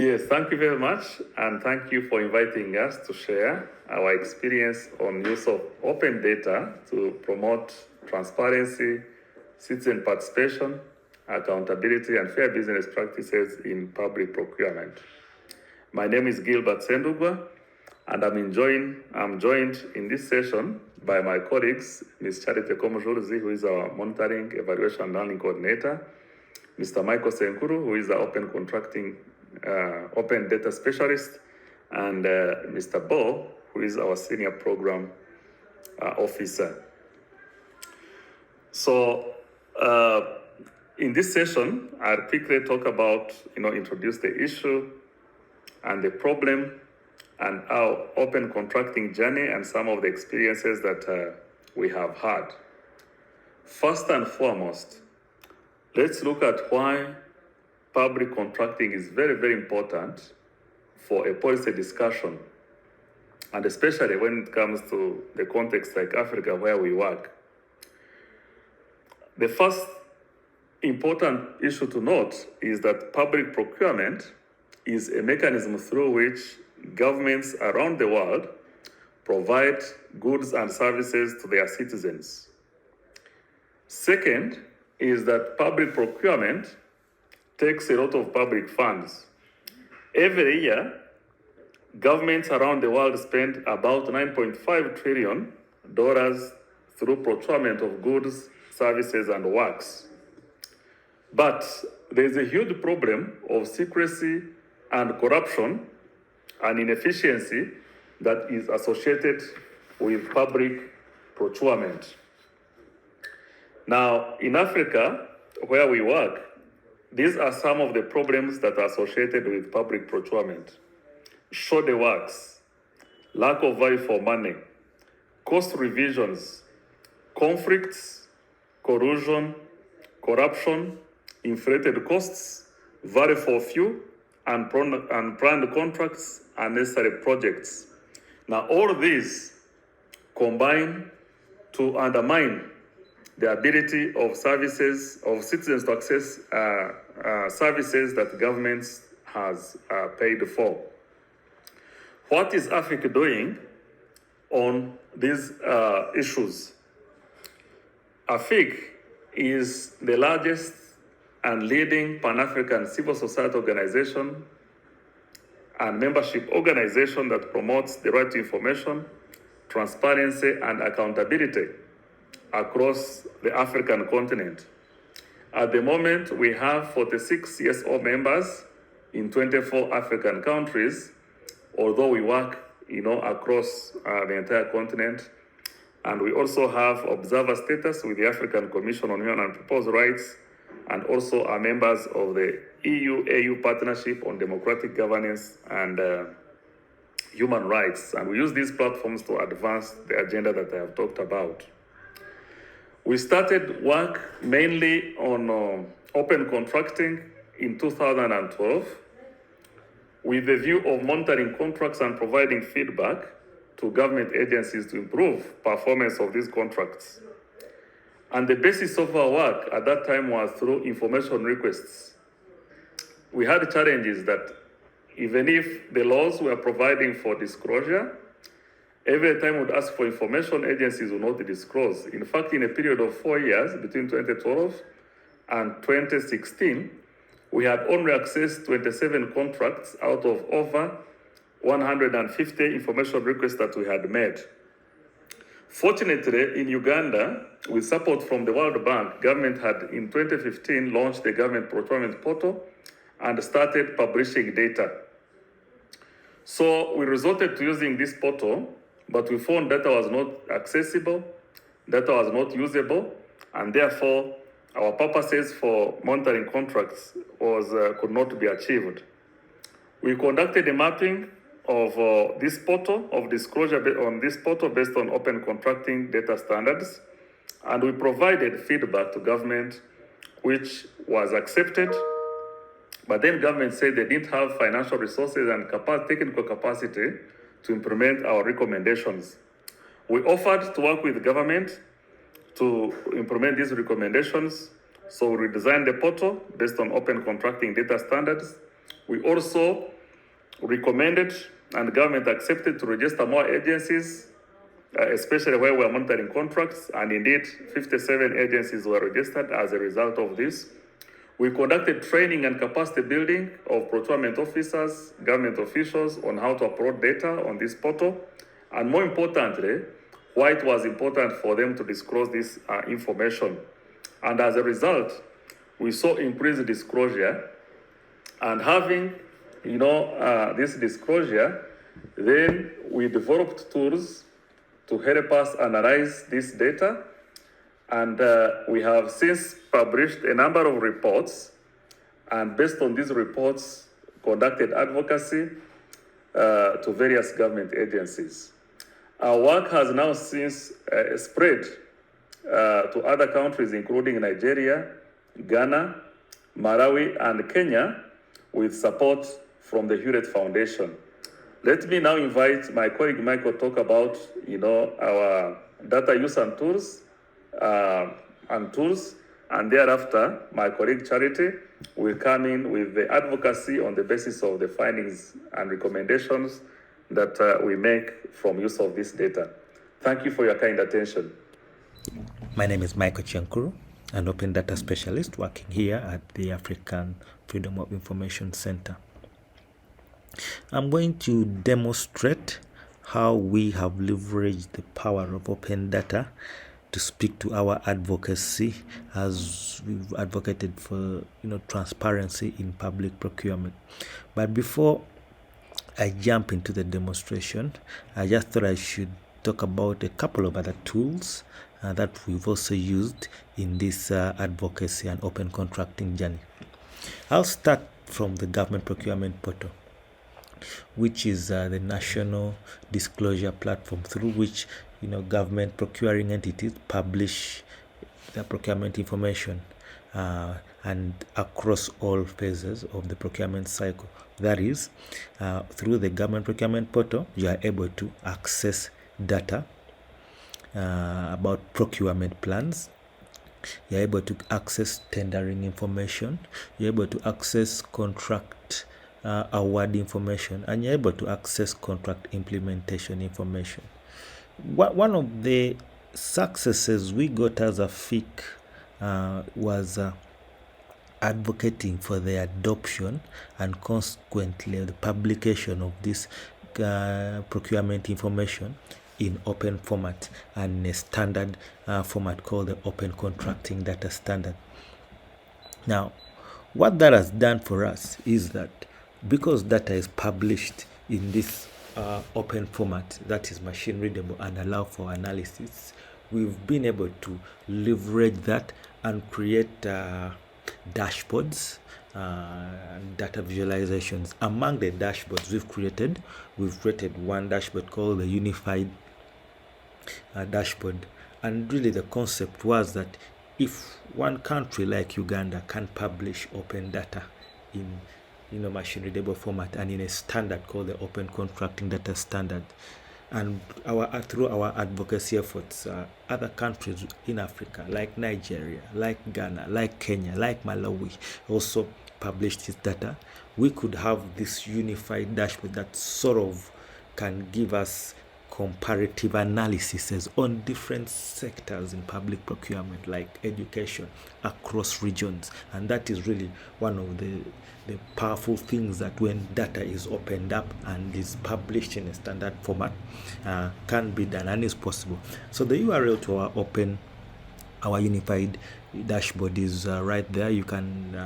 Yes, thank you very much, and thank you for inviting us to share our experience on use of open data to promote transparency, citizen participation, accountability, and fair business practices in public procurement. My name is Gilbert Sendugwa, and I'm joined in this session by my colleagues, Ms. Charity Komojuluzi, who is our Monitoring, Evaluation, and Learning Coordinator, Mr. Michael Senkuru, who is the Open Data Specialist, and Mr. Bo, who is our Senior Program Officer. So, in this session, I'll quickly talk about, introduce the issue and the problem and our open contracting journey and some of the experiences that we have had. First and foremost, let's look at why public contracting is very, very important for a policy discussion, and especially when it comes to the context like Africa where we work. The first important issue to note is that public procurement is a mechanism through which governments around the world provide goods and services to their citizens. Second is that public procurement takes a lot of public funds. Every year, governments around the world spend about $9.5 trillion through procurement of goods, services, and works. But there's a huge problem of secrecy and corruption and inefficiency that is associated with public procurement. Now, in Africa, where we work, these are some of the problems that are associated with public procurement. Shoddy works, lack of value for money, cost revisions, conflicts, corrosion, corruption, inflated costs, value for few, and planned contracts and necessary projects. Now, all these combine to undermine the ability of citizens to access services that governments has paid for. What is AFIC doing on these issues? AFIC is the largest and leading Pan-African civil society organization and membership organization that promotes the right to information, transparency, and accountability across the African continent. At the moment, we have 46 CSO members in 24 African countries, although we work, across the entire continent. And we also have observer status with the African Commission on Human and People's Rights, and also are members of the EU-AU Partnership on Democratic Governance and Human Rights. And we use these platforms to advance the agenda that I have talked about. We started work mainly on open contracting in 2012 with the view of monitoring contracts and providing feedback to government agencies to improve performance of these contracts. And the basis of our work at that time was through information requests. We had challenges that even if the laws were providing for disclosure, every time we'd ask for information, agencies would not disclose. In fact, in a period of 4 years, between 2012 and 2016, we had only accessed 27 contracts out of over 150 information requests that we had made. Fortunately, in Uganda, with support from the World Bank, government had in 2015 launched the government procurement portal and started publishing data. So we resorted to using this portal, but we found data was not accessible, data was not usable, and therefore our purposes for monitoring contracts could not be achieved. We conducted a mapping of this portal, of disclosure on this portal based on open contracting data standards, and we provided feedback to government, which was accepted, but then government said they didn't have financial resources and technical capacity to implement our recommendations. We offered to work with government to implement these recommendations, so we redesigned the portal based on open contracting data standards. We also recommended and government accepted to register more agencies, especially where we are monitoring contracts, and indeed 57 agencies were registered as a result of this. We conducted training and capacity building of procurement officers, government officials on how to upload data on this portal, and more importantly, why it was important for them to disclose this information. And as a result, we saw increased disclosure, and having this disclosure, then we developed tools to help us analyze this data, and we have since published a number of reports, and based on these reports, conducted advocacy to various government agencies. Our work has now since spread to other countries, including Nigeria, Ghana, Malawi, and Kenya, with support from the Hewlett Foundation. Let me now invite my colleague Michael to talk about our data use and tools, and thereafter my colleague Charity will come in with the advocacy on the basis of the findings and recommendations that we make from use of this data. Thank you for your kind attention. My name is Michael Chiankuru, an open data specialist working here at the African Freedom of Information Center. I'm going to demonstrate how we have leveraged the power of open data to speak to our advocacy as we've advocated for transparency in public procurement. But before I jump into the demonstration, I just thought I should talk about a couple of other tools that we've also used in this advocacy and open contracting journey. I'll start from the government procurement portal, which is the national disclosure platform through which government procuring entities publish the procurement information and across all phases of the procurement cycle. That is, through the government procurement portal, you are able to access data about procurement plans. You're able to access tendering information. You're able to access contract award information, and you're able to access contract implementation information. One of the successes we got as AFIC was advocating for the adoption and consequently the publication of this procurement information in open format and a standard format called the Open Contracting Data Standard. Now, what that has done for us is that because data is published in this open format that is machine readable and allow for analysis, we've been able to leverage that and create dashboards and data visualizations. Among the dashboards we've created one dashboard called the unified dashboard, and really the concept was that if one country like Uganda can publish open data in machine readable format and in a standard called the Open Contracting Data Standard, and through our advocacy efforts, other countries in Africa like Nigeria, like Ghana, like Kenya, like Malawi also published this data, we could have this unified dashboard that sort of can give us comparative analyses on different sectors in public procurement like education across regions. And that is really one of the powerful things, that when data is opened up and is published in a standard format, can be done and is possible. So the URL to our unified dashboard is right there. You can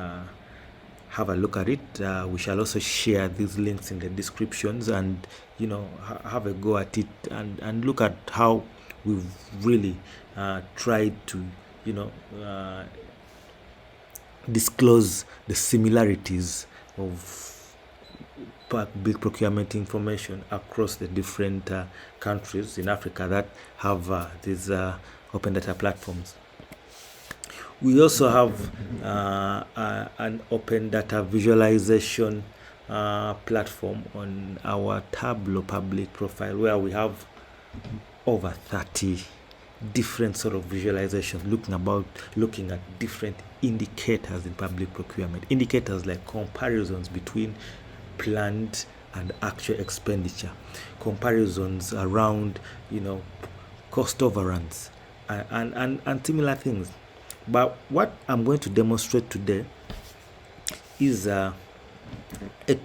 have a look at it. We shall also share these links in the descriptions, and have a go at it and look at how we've really tried to disclose the similarities of big procurement information across the different countries in Africa that have these open data platforms. We also have an open data visualization platform on our Tableau public profile, where we have over 30 different sort of visualizations, looking at different indicators in public procurement. Indicators like comparisons between planned and actual expenditure, comparisons around, cost overruns, and similar things. But what I'm going to demonstrate today is a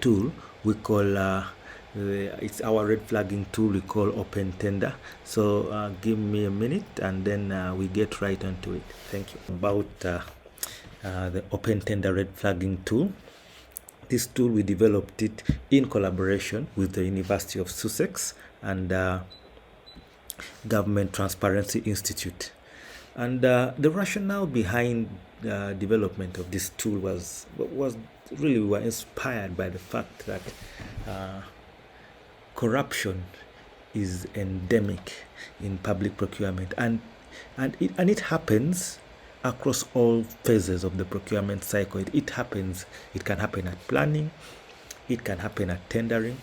tool we call it's our red flagging tool we call Open Tender. So give me a minute and then we get right onto it. Thank you. About the Open Tender red flagging tool. This tool, we developed it in collaboration with the University of Sussex and Government Transparency Institute. And the rationale behind development of this tool was really, we were inspired by the fact that corruption is endemic in public procurement, and it happens across all phases of the procurement cycle. It can happen at planning, it can happen at tendering,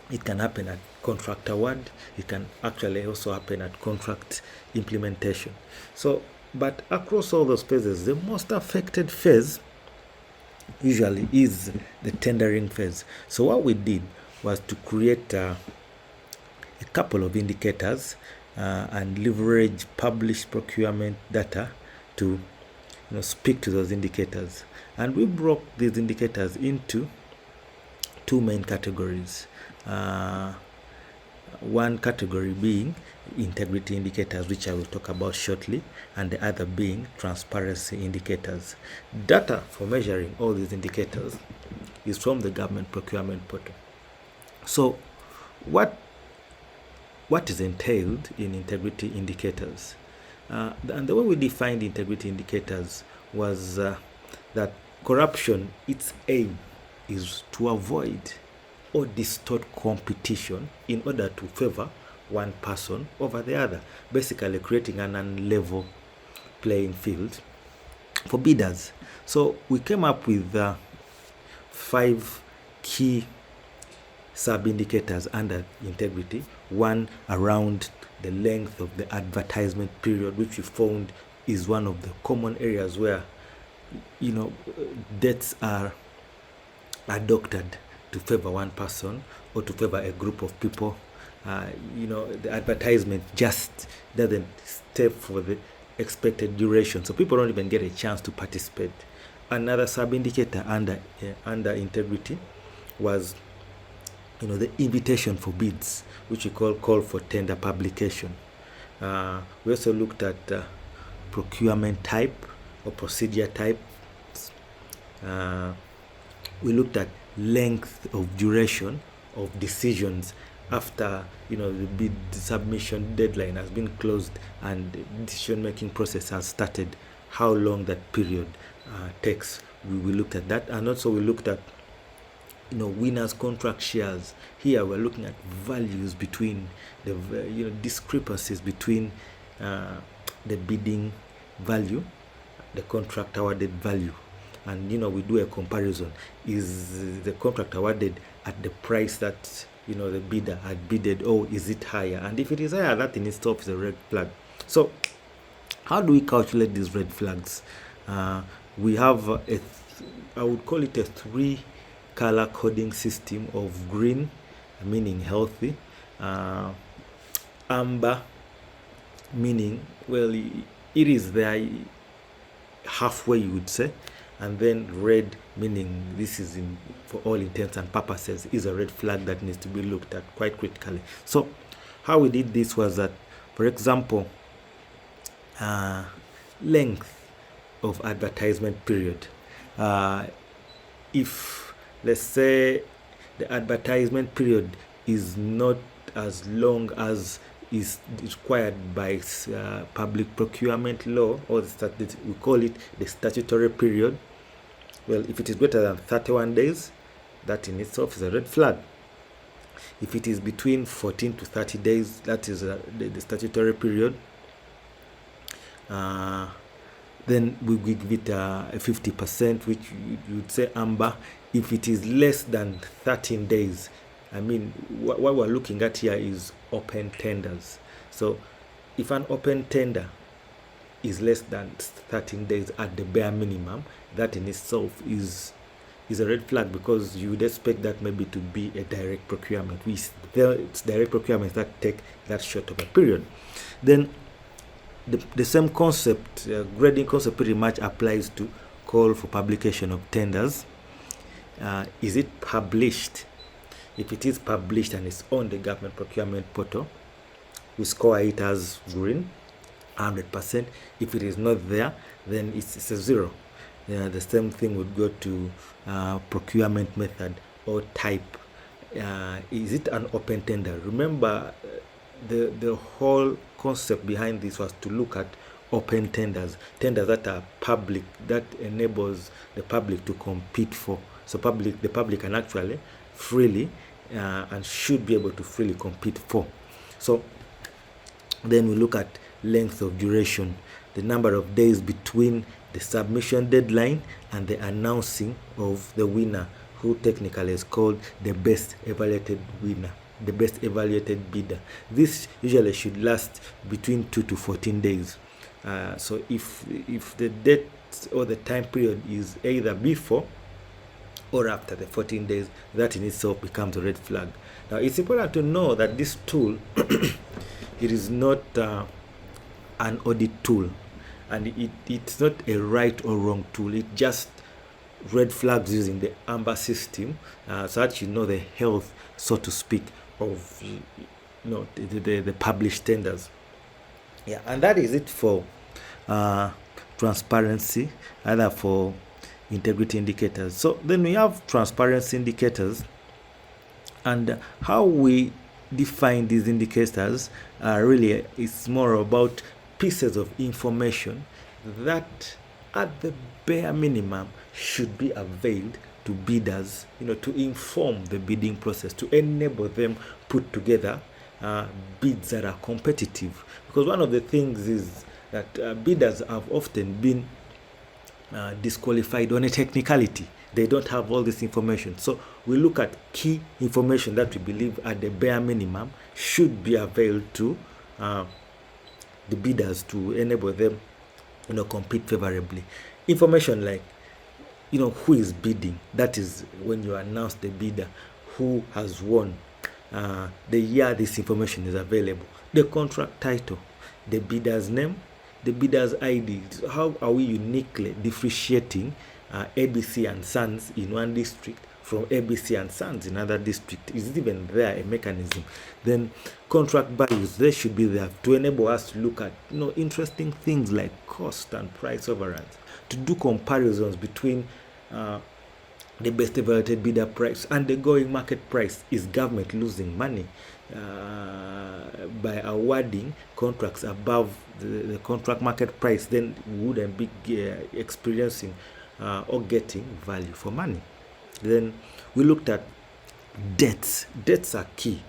it can happen at contract award, it can actually also happen at contract implementation. So, but across all those phases, the most affected phase usually is the tendering phase. So what we did was to create a couple of indicators and leverage published procurement data to speak to those indicators. And we broke these indicators into two main categories. One category being integrity indicators, which I will talk about shortly, and the other being transparency indicators. Data for measuring all these indicators is from the government procurement portal. So what is entailed in integrity indicators? And the way we defined integrity indicators was that corruption, its aim is to avoid or distort competition in order to favor one person over the other, basically creating an unlevel playing field for bidders. So we came up with 5 key sub-indicators under integrity. One around the length of the advertisement period, which we found is one of the common areas where dates are doctored to favor one person or to favor a group of people. The advertisement just doesn't stay for the expected duration, so people don't even get a chance to participate. Another sub-indicator under integrity was the invitation for bids, which we call for tender publication. We also looked at procurement type or procedure type. We looked at length of duration of decisions after the bid submission deadline has been closed and the decision-making process has started, how long that period takes. We looked at that, and also we looked at winners' contract shares. Here we're looking at values between the discrepancies between the bidding value, the contract awarded value, and we do a comparison. Is the contract awarded at the price that the bidder had bidded, or is it higher? And if it is higher, that in itself is a red flag. So how do we calculate these red flags? We have I would call it a 3 color coding system of green, meaning healthy, amber, meaning it is there halfway, you would say, and then red, meaning this is for all intents and purposes is a red flag that needs to be looked at quite critically. So how we did this was that, for example, length of advertisement period. If let's say the advertisement period is not as long as is required by public procurement law, or we call it the statutory period. Well, if it is greater than 31 days, that in itself is a red flag. If it is between 14 to 30 days, that is the statutory period. Then we give it a 50%, which you would say amber. If it is less than 13 days, what we're looking at here is open tenders. So if an open tender is less than 13 days at the bare minimum, that in itself is a red flag, because you would expect that maybe to be a direct procurement. It's direct procurements that take that short of a period. Then the same concept, grading concept, pretty much applies to call for publication of tenders. Is it published? If it is published and it's on the government procurement portal, we score it as green, 100%. If it is not there, then it's a 0. The same thing would go to procurement method or type. Is it an open tender? Remember, the whole concept behind this was to look at open tenders that are public, that enables the public to compete for. So the public can actually freely and should be able to freely compete for. So then we look at length of duration, the number of days between the submission deadline and the announcing of the winner, who technically is called the best evaluated winner, the best evaluated bidder. This usually should last between 2 to 14 days. So if the date or the time period is either before or after the 14 days, that in itself becomes a red flag. Now, it's important to know that this tool, it is not an audit tool, and it's not a right or wrong tool. It just red flags using the AMBER system, so that you know the health, so to speak, of the published tenders. Yeah, and that is it for transparency, either for integrity indicators. So then we have transparency indicators, and how we define these indicators really is more about pieces of information that at the bare minimum should be availed to bidders, to inform the bidding process, to enable them put together bids that are competitive. Because one of the things is that bidders have often been disqualified on a technicality. They don't have all this information. So we look at key information that we believe at the bare minimum should be availed to the bidders to enable them, compete favorably. Information like, who is bidding. That is when you announce the bidder, who has won, the year this information is available, the contract title, the bidder's name, the bidder's ID. How are we uniquely differentiating ABC and Sons in one district from ABC and Sons in another district? Is it even there a mechanism? Then contract values, they should be there to enable us to look at interesting things like cost and price overruns, to do comparisons between the best evaluated bidder price and the going market price. Is government losing money by awarding contracts above the contract market price? Then we wouldn't be experiencing or getting value for money. Then we looked at debts. Debts are key.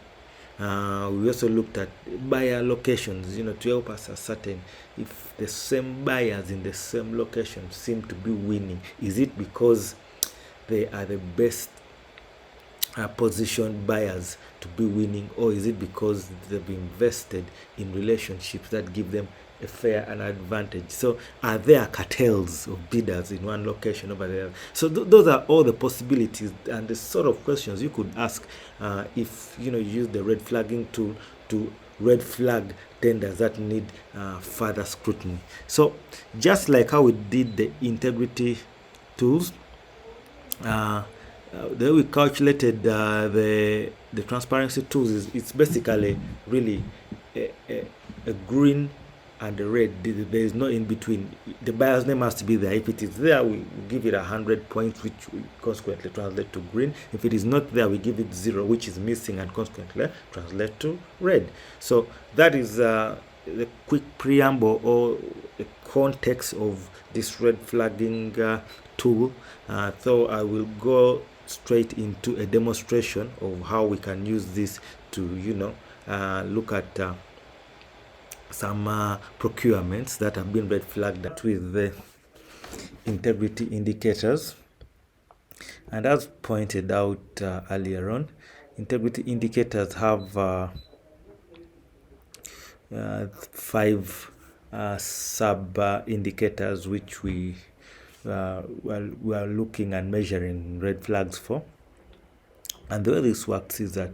We also looked at buyer locations, to help us ascertain if the same buyers in the same location seem to be winning. Is it because they are the best positioned buyers to be winning, or is it because they've invested in relationships that give them a fair and advantage? So are there cartels of bidders in one location over there? So those are all the possibilities and the sort of questions you could ask if you use the red flagging tool to red flag tenders that need further scrutiny. So just like how we did the integrity tools, the way we calculated the transparency tools it's basically really a green and a red. There is no in between. The buyer's name has to be there. If it is there, we give it 100 points, which we consequently translate to green. If it is not there, we give it 0, which is missing, and consequently translate to red. So that is the quick preamble or the context of this red flagging tool. So I will go straight into a demonstration of how we can use this to look at some procurements that have been red flagged with the integrity indicators. And as pointed out earlier on, integrity indicators have 5 sub indicators which we are looking and measuring red flags for. And the way this works is that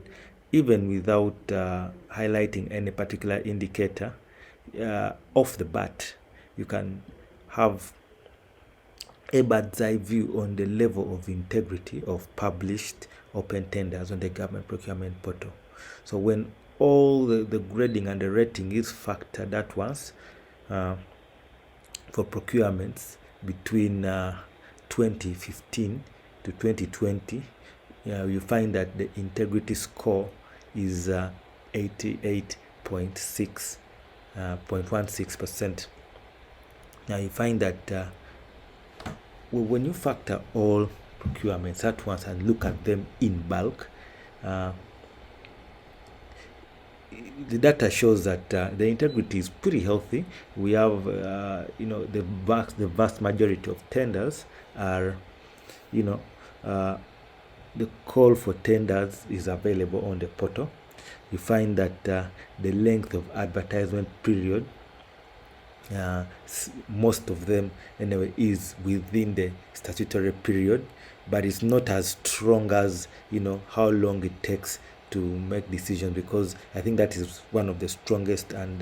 even without highlighting any particular indicator, off the bat, you can have a bird's eye view on the level of integrity of published open tenders on the government procurement portal. So when all the grading and the rating is factored at once for procurements between 2015 to 2020, you find that the integrity score is 88.16%. Now you find that when you factor all procurements at once and look at them in bulk, the data shows that the integrity is pretty healthy. We have, the vast majority of tenders are, the call for tenders is available on the portal. You find that the length of advertisement period, most of them anyway, is within the statutory period, but it's not as strong as how long it takes to make decisions, because I think that is one of the strongest and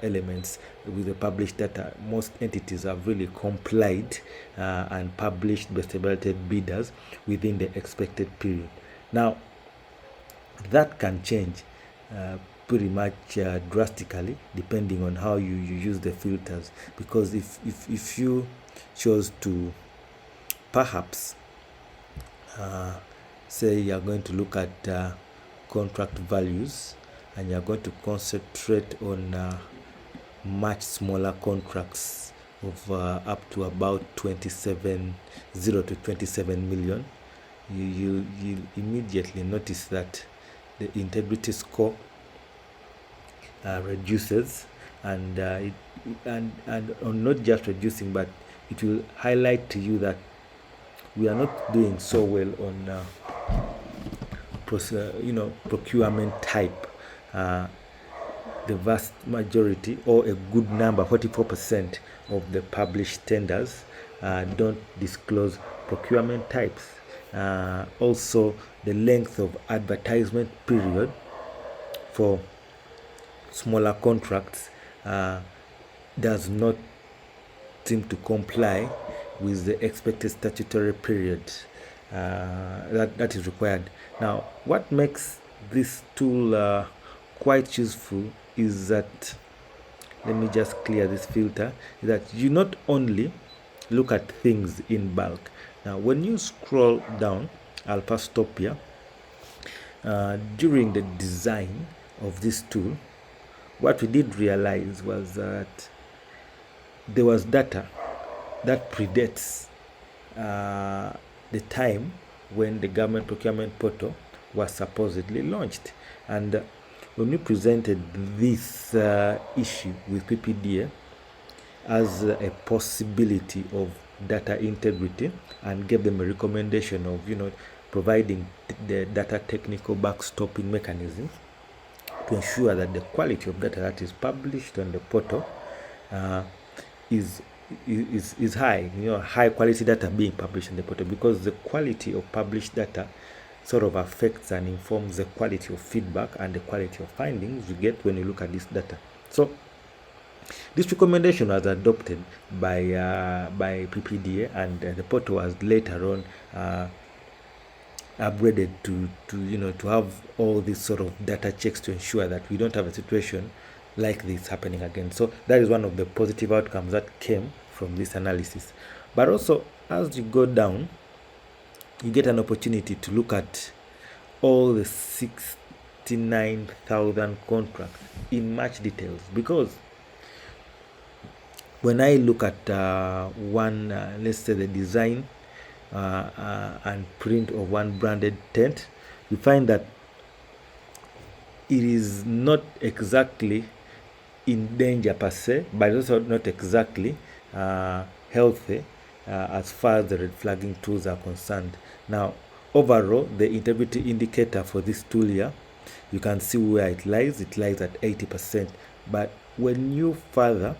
elements with the published data. Most entities have really complied and published best evaluated bidders within the expected period. Now that can change pretty much drastically depending on how you use the filters, because if you chose to perhaps say you're going to look at contract values and you're going to concentrate on much smaller contracts of up to about 0 to 27 million, you immediately notice that the integrity score reduces, and not just reducing, but it will highlight to you that we are not doing so well on procurement type. The vast majority, or a good number, 44% of the published tenders don't disclose procurement types. Also, the length of advertisement period for smaller contracts does not seem to comply with the expected statutory period that is required. Now, what makes this tool quite useful is that, let me just clear this filter, is that you not only look at things in bulk. Now, when you scroll down, I'll first stop here. During the design of this tool, what we did realize was that there was data that predates the time when the government procurement portal was supposedly launched. And when we presented this issue with PPDA as a possibility of data integrity and gave them a recommendation of providing the data technical backstopping mechanism to ensure that the quality of data that is published on the portal is high, high quality data being published on the portal, because the quality of published data sort of affects and informs the quality of feedback and the quality of findings you get when you look at this data. So this recommendation was adopted by PPDA, and the portal was later on upgraded to have all these sort of data checks to ensure that we don't have a situation like this happening again. So that is one of the positive outcomes that came from this analysis. But also, as you go down, you get an opportunity to look at all the 69,000 contracts in much details, because when I look at one, let's say the design and print of one branded tent, you find that it is not exactly in danger per se, but also not exactly healthy as far as the red flagging tools are concerned. Now, overall, the integrity indicator for this tool here You can see where it lies at 80%. But when you further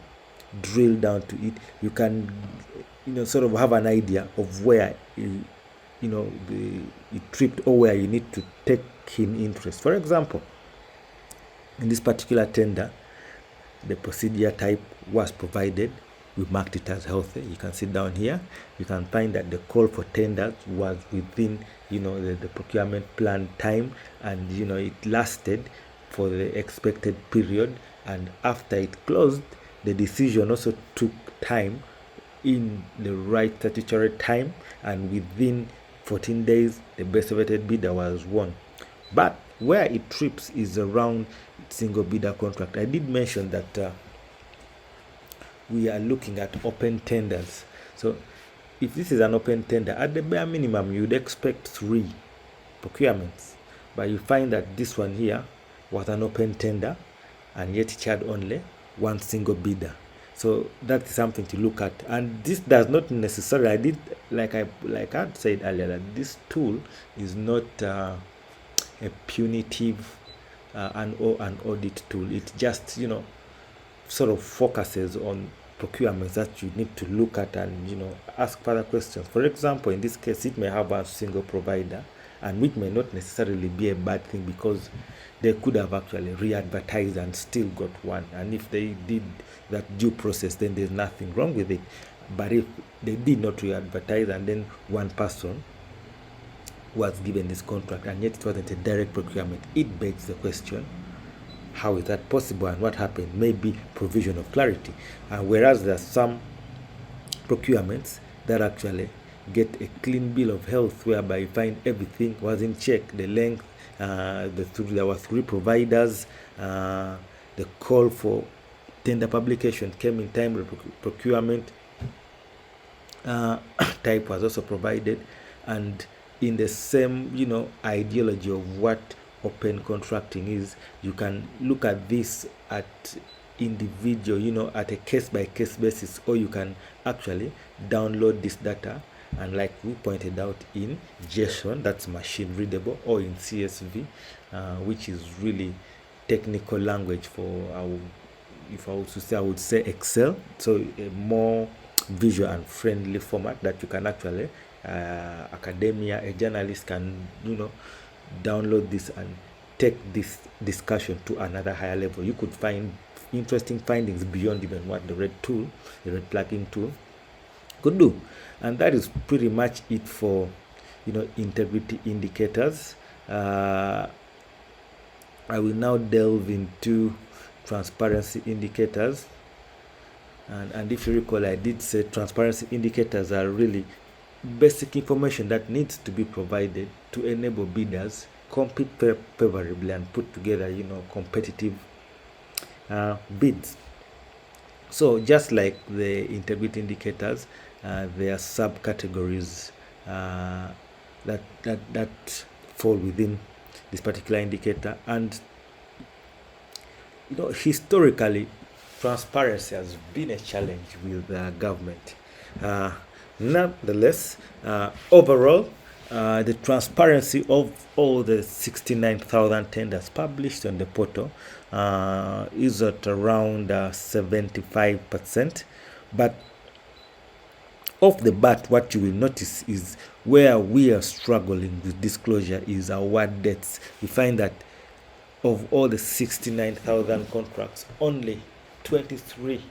drill down to it, you can sort of have an idea of where it tripped, or where you need to take in interest. For example, in this particular tender, the procedure type was provided. We marked it as healthy. You can see down here, you can find that the call for tenders was within the procurement plan time, and it lasted for the expected period, and after it closed, the decision also took time in the right statutory time, and within 14 days the best awaited bidder was won. But where it trips is around single bidder contract. I did mention that we are looking at open tenders. So if this is an open tender, at the bare minimum you would expect 3 procurements, but you find that this one here was an open tender, and yet it had only 1 single bidder. So that's something to look at. And this does not necessarily, like I said earlier, that this tool is not a punitive an audit tool. It just sort of focuses on procurements that you need to look at and ask further questions. For example, in this case, it may have a single provider, and which may not necessarily be a bad thing, because they could have actually re-advertised and still got one. And if they did that due process, then there's nothing wrong with it. But if they did not re-advertise, and then one person was given this contract and yet it wasn't a direct procurement, it begs the question, how is that possible, and what happened? Maybe provision of clarity. Whereas there are some procurements that actually get a clean bill of health, whereby you find everything was in check, the length, there were 3 providers, the call for tender publication came in time, the procurement type was also provided, and in the same ideology of what open contracting is, you can look at this at individual, at a case-by-case basis, or you can actually download this data, and like we pointed out, in JSON, that's machine readable, or in CSV, which is really technical language for if I was to say, I would say Excel. So a more visual and friendly format that you can actually academia, a journalist can download this and take this discussion to another higher level. You could find interesting findings beyond even what the red plugging tool could do. And that is pretty much it for integrity indicators. I will now delve into transparency indicators, and if you recall, I did say transparency indicators are really basic information that needs to be provided to enable bidders compete favorably and put together competitive bids. So just like the integrity indicators, there are subcategories that fall within this particular indicator, and historically transparency has been a challenge with the government. Nonetheless, overall, the transparency of all the 69,000 tenders published on the portal is at around 75%. But off the bat, what you will notice is where we are struggling with disclosure is award dates. We find that of all the 69,000 contracts, only 23%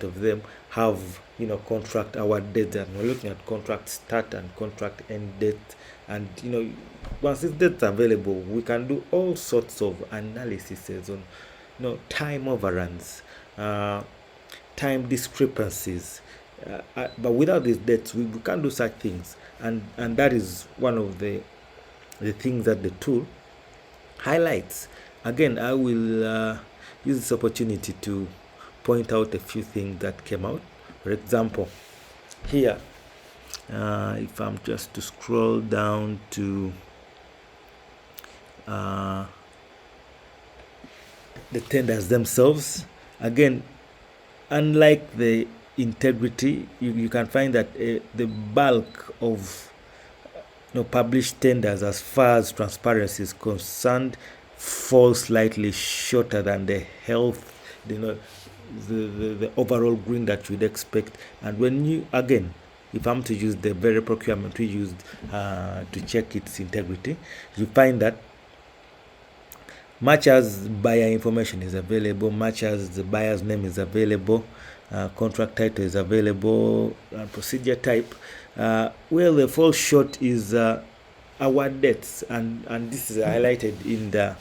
of them have contract award dates, and we're looking at contract start and contract end date. And once this data is available, we can do all sorts of analyses on time overruns, time discrepancies, but without these dates we can't do such things, and that is one of the things that the tool highlights. Again, I will use this opportunity to point out a few things that came out. For example, here, if I'm just to scroll down to the tenders themselves, again, unlike the integrity, you can find that the bulk of published tenders, as far as transparency is concerned, fall slightly shorter than the health, the overall green that you'd expect. And when you, again, if I'm to use the very procurement we used to check its integrity, you find that much as buyer information is available, much as the buyer's name is available, contract title is available, procedure type, where the fall short is award dates, and this is highlighted in the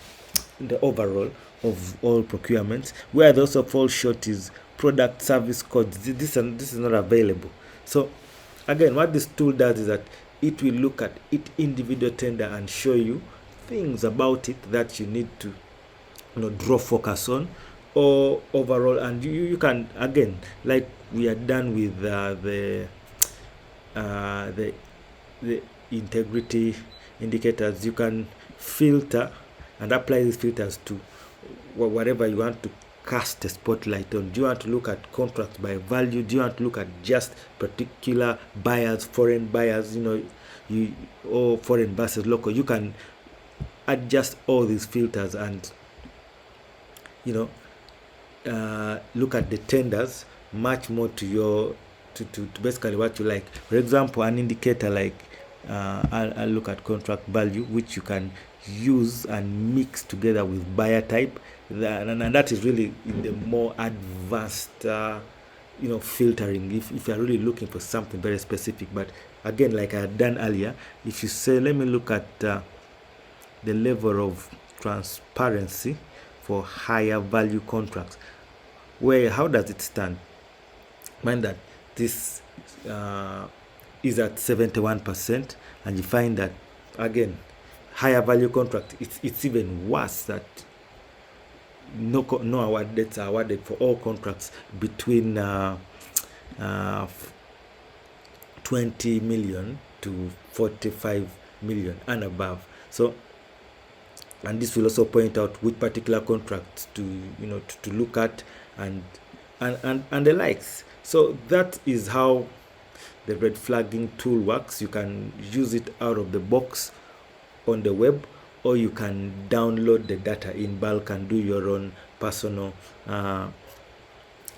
overall of all procurements. Where they also fall short is product service codes. This is not available. So again, what this tool does is that it will look at each individual tender and show you things about it that you need to draw focus on, or overall, and you can, again, like we are done with the integrity indicators, you can filter and apply these filters to whatever you want to cast a spotlight on. Do you want to look at contracts by value? Do you want to look at just particular buyers, foreign buyers, or foreign versus local? You can adjust all these filters and look at the tenders much more to your to basically what you like. For example, an indicator like I'll look at contract value, which you can use and mix together with buyer type, and that is really in the more advanced filtering if you're really looking for something very specific. But again, like I had done earlier, if you say let me look at the level of transparency for higher value contracts, how does it stand? Mind that this is at 71%, and you find that again higher value contract, it's even worse, that no award dates are awarded for all contracts between 20 million to 45 million and above. So, and this will also point out which particular contracts to look at and the likes. So that is how the red flagging tool works. You can use it out of the box on the web, or you can download the data in bulk and do your own personal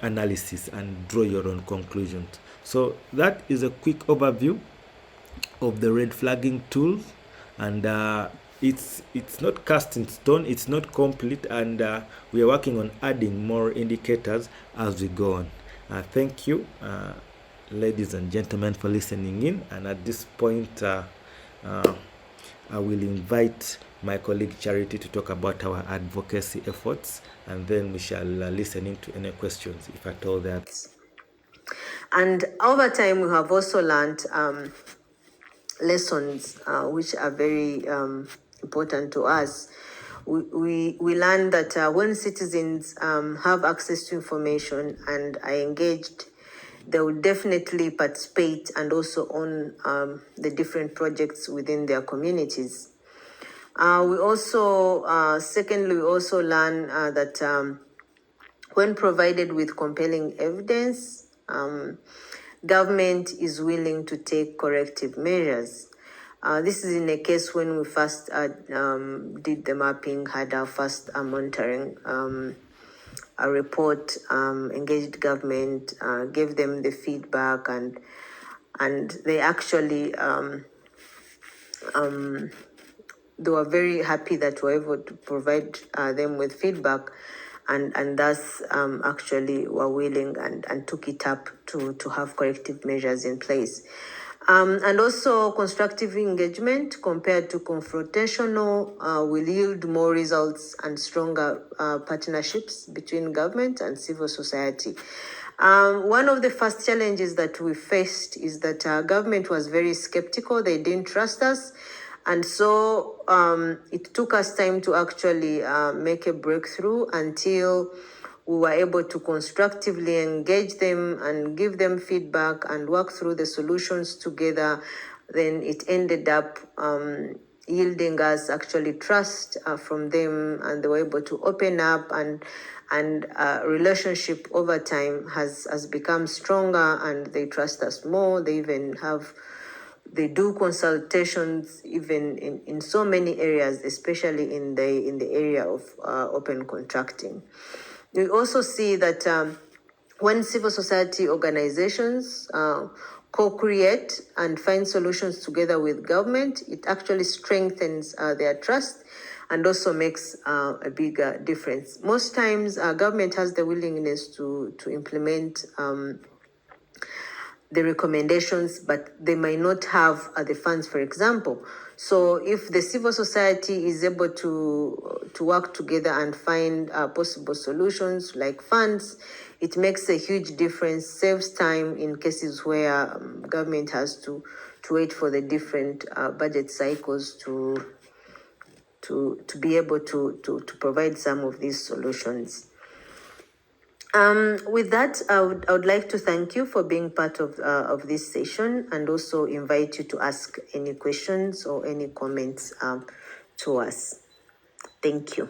analysis and draw your own conclusions. So that is a quick overview of the red flagging tool, and it's not cast in stone, it's not complete, and we are working on adding more indicators as we go on. Thank you, ladies and gentlemen, for listening in, and at this point I will invite my colleague Charity to talk about our advocacy efforts, and then we shall listen into any questions, if at all there. And over time, we have also learned lessons which are very important to us. We learned that when citizens have access to information and are engaged, they will definitely participate and also own the different projects within their communities. Secondly, we also learn that when provided with compelling evidence, government is willing to take corrective measures. This is in a case when we first did the mapping, had our first monitoring a report, engaged government, gave them the feedback, and they actually they were very happy that we were able to provide them with feedback, and thus actually were willing and took it up to have corrective measures in place. And also constructive engagement compared to confrontational will yield more results and stronger partnerships between government and civil society. One of the first challenges that we faced is that our government was very skeptical. They didn't trust us. And so it took us time to actually make a breakthrough until we were able to constructively engage them and give them feedback and work through the solutions together. Then it ended up yielding us actually trust from them, and they were able to open up, and relationship over time has become stronger, and they trust us more. They even have They do consultations even in so many areas, especially in the area of open contracting. We also see that when civil society organizations co-create and find solutions together with government, it actually strengthens their trust and also makes a bigger difference. Most times, government has the willingness to implement the recommendations, but they might not have the funds, for example. So if the civil society is able to work together and find possible solutions like funds, it makes a huge difference, saves time in cases where government has to wait for the different budget cycles to be able to provide some of these solutions. With that, I would like to thank you for being part of this session and also invite you to ask any questions or any comments to us. Thank you.